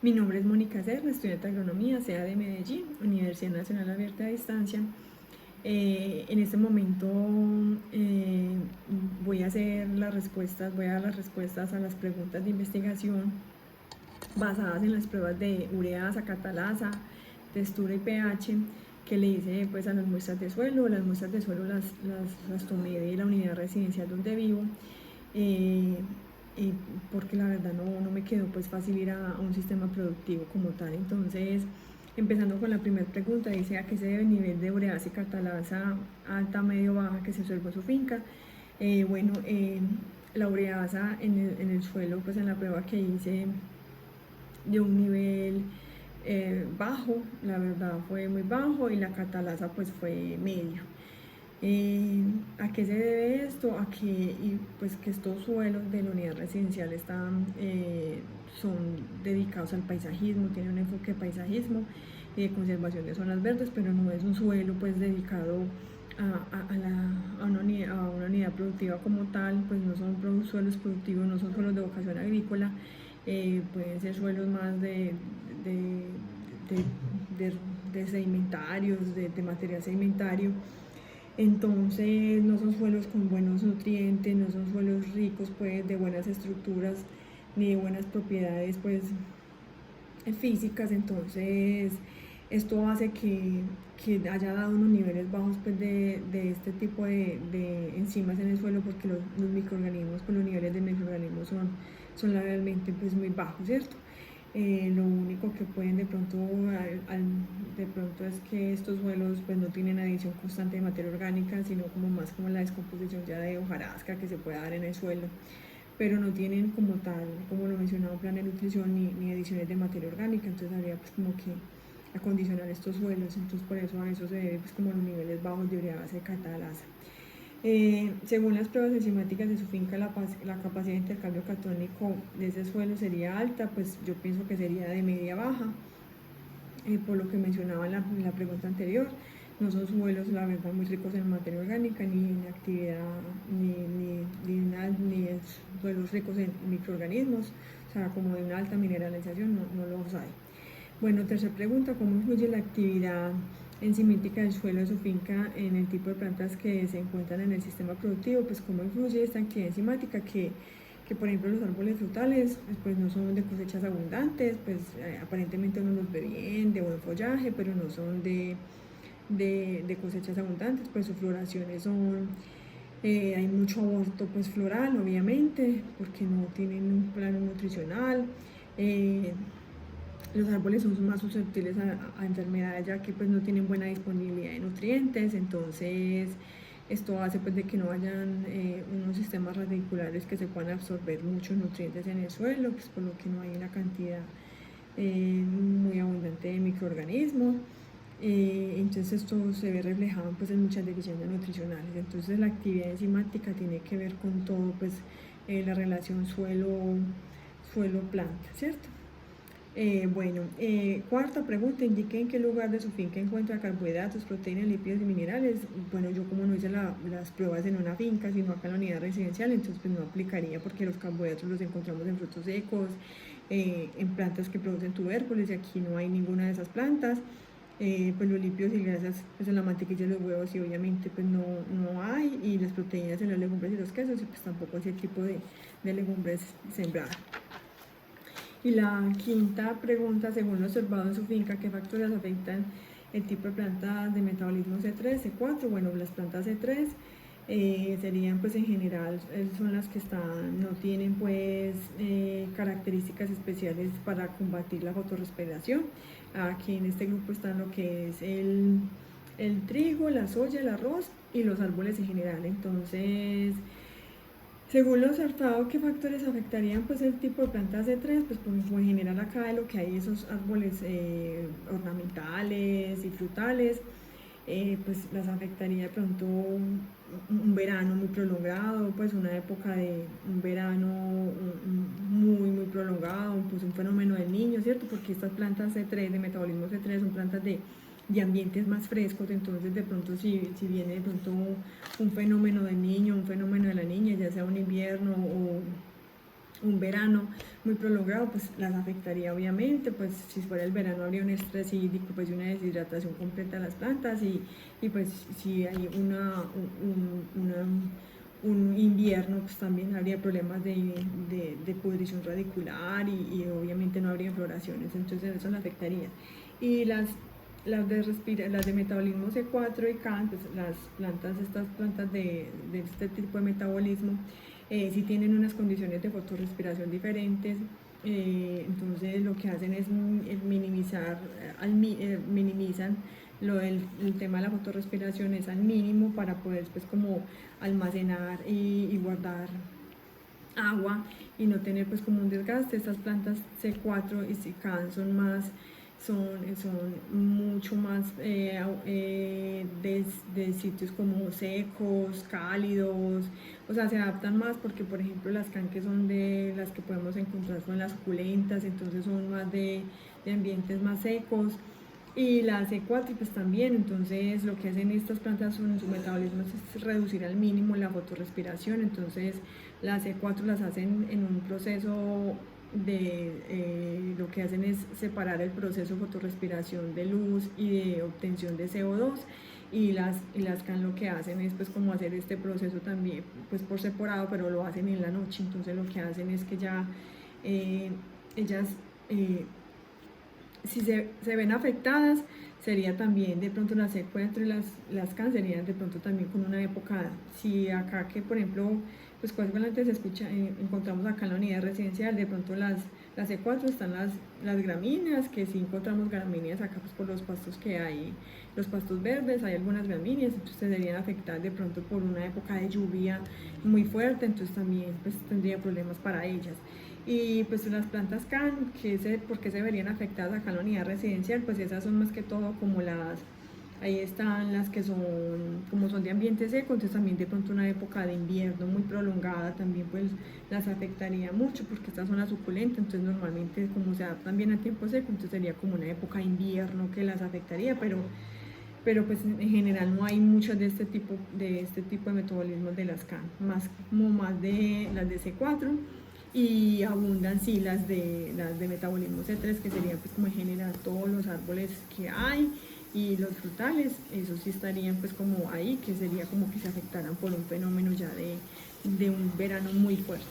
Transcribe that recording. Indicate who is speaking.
Speaker 1: Mi nombre es Mónica Serna, estudiante de agronomía, SEA de Medellín, Universidad Nacional Abierta a Distancia. En este momento voy a dar las respuestas a las preguntas de investigación basadas en las pruebas de ureasa, catalasa, textura y pH que le hice pues a las muestras de suelo. Las muestras de suelo las tomé de la unidad residencial donde vivo. Porque la verdad no me quedó pues fácil ir a un sistema productivo como tal. Entonces, empezando con la primera pregunta, dice a qué se debe el nivel de ureasa y catalasa alta, medio, baja que se observó en su finca. La ureasa en el suelo, pues en la prueba que hice, de un nivel bajo, la verdad fue muy bajo, y la catalasa pues fue medio. ¿A qué se debe esto? A que, pues, que estos suelos de la unidad residencial son dedicados al paisajismo, tienen un enfoque de paisajismo y de conservación de zonas verdes, pero no es un suelo pues dedicado a una unidad productiva como tal. Pues no son suelos productivos, no son suelos de vocación agrícola. Pueden ser suelos más de sedimentarios, de material sedimentario. Entonces no son suelos con buenos nutrientes, no son suelos ricos pues de buenas estructuras ni de buenas propiedades pues físicas. Entonces esto hace que haya dado unos niveles bajos pues de este tipo de enzimas en el suelo, porque los microorganismos, pues los niveles de microorganismos son realmente pues muy bajos, ¿cierto? Lo único que pueden de pronto es que estos suelos pues no tienen adición constante de materia orgánica, sino como más como la descomposición ya de hojarasca que se puede dar en el suelo, pero no tienen como tal, como lo mencionaba, plan de nutrición ni adiciones de materia orgánica. Entonces habría pues como que acondicionar estos suelos. Entonces por eso a eso se debe pues como los niveles bajos de ureasa y catalasa. Según las pruebas enzimáticas de su finca, la capacidad de intercambio catónico de ese suelo sería alta. Pues yo pienso que sería de media baja, por lo que mencionaba en la pregunta anterior. No son suelos, la verdad, muy ricos en materia orgánica, ni en actividad, ni suelos ricos en microorganismos, o sea, como de una alta mineralización, no los hay. Bueno, tercera pregunta, ¿cómo influye la actividad enzimítica del suelo de su finca en el tipo de plantas que se encuentran en el sistema productivo? Pues cómo influye esta actividad enzimática que por ejemplo los árboles frutales pues no son de cosechas abundantes, pues aparentemente uno los ve bien, de buen follaje, pero no son de cosechas abundantes. Pues sus floraciones son, hay mucho aborto pues floral, obviamente, porque no tienen un plano nutricional. Los árboles son más susceptibles a enfermedades, ya que pues no tienen buena disponibilidad de nutrientes. Entonces esto hace pues de que no hayan unos sistemas radiculares que se puedan absorber muchos nutrientes en el suelo, pues por lo que no hay una cantidad muy abundante de microorganismos. Entonces esto se ve reflejado pues en muchas deficiencias nutricionales. Entonces la actividad enzimática tiene que ver con todo, pues la relación suelo-planta, ¿cierto? Cuarta pregunta, indique en qué lugar de su finca encuentra carbohidratos, proteínas, lípidos y minerales. Bueno, yo como no hice las pruebas en una finca, sino acá en la unidad residencial, entonces pues no aplicaría, porque los carbohidratos los encontramos en frutos secos, en plantas que producen tubérculos, y aquí no hay ninguna de esas plantas. Pues los lípidos y grasas pues en la mantequilla y los huevos, y obviamente pues no hay, y las proteínas en las legumbres y los quesos, y pues tampoco ese tipo de legumbres sembradas. Y la quinta pregunta, según lo observado en su finca, ¿qué factores afectan el tipo de plantas de metabolismo C3, C4? Bueno, las plantas C3 serían pues en general son las que no tienen pues características especiales para combatir la fotorrespiración. Aquí en este grupo están lo que es el trigo, la soya, el arroz y los árboles en general. Entonces, según lo observado, ¿qué factores afectarían pues el tipo de plantas C3? Pues como en general acá de lo que hay esos árboles ornamentales y frutales, pues las afectaría de pronto un verano muy prolongado, pues una época de un verano muy prolongado, pues un fenómeno del niño, ¿cierto? Porque estas plantas C3, de metabolismo C3, son plantas de ambientes más frescos. Entonces de pronto si viene de pronto un fenómeno del niño, un fenómeno de la niña, ya sea un invierno un verano muy prolongado, pues las afectaría obviamente. Pues si fuera el verano habría un estrés hídrico, pues y una deshidratación completa de las plantas, y pues si hay un invierno, pues también habría problemas de pudrición radicular, y obviamente no habría floraciones, entonces eso le afectaría. Y las de metabolismo C4 y CAN, pues estas plantas de este tipo de metabolismo, sí tienen unas condiciones de fotorrespiración diferentes. Entonces lo que hacen es minimizan el tema de la fotorrespiración es al mínimo, para poder pues como almacenar y guardar agua y no tener pues como un desgaste. Estas plantas C4 y CAN son mucho más de sitios como secos, cálidos, o sea, se adaptan más, porque por ejemplo las CAN, que son de las que podemos encontrar con las suculentas, entonces son más de ambientes más secos. Y la C4 pues también, entonces lo que hacen estas plantas en su metabolismo es reducir al mínimo la fotorrespiración. Entonces las C4 las hacen en un proceso lo que hacen es separar el proceso de fotorrespiración de luz y de obtención de CO2, y las CAN lo que hacen es pues como hacer este proceso también pues por separado, pero lo hacen en la noche. Entonces lo que hacen es que ya ellas si se ven afectadas, sería también de pronto las C4 y las CAN serían de pronto también con una época. Si acá, que por ejemplo, pues casualmente encontramos acá en la unidad residencial, de pronto las C4 están las gramíneas, que sí encontramos gramíneas acá pues por los pastos que hay, los pastos verdes, hay algunas gramíneas, entonces serían afectadas de pronto por una época de lluvia muy fuerte, entonces también pues tendría problemas para ellas. Y pues las plantas CAN, ¿por qué se verían afectadas acá en la unidad residencial? Pues esas son más que todo como ahí están las que como son de ambiente seco, entonces también de pronto una época de invierno muy prolongada también pues las afectaría mucho, porque estas son las suculentas, entonces normalmente como se adaptan bien al tiempo seco, entonces sería como una época de invierno que las afectaría, pero pues en general no hay muchos de este tipo de metabolismos de las CAN, más de las de C4, y abundan sí las de metabolismo C3, que serían pues como en general todos los árboles que hay, y los frutales, esos sí estarían pues como ahí, que sería como que se afectaran por un fenómeno ya de un verano muy fuerte.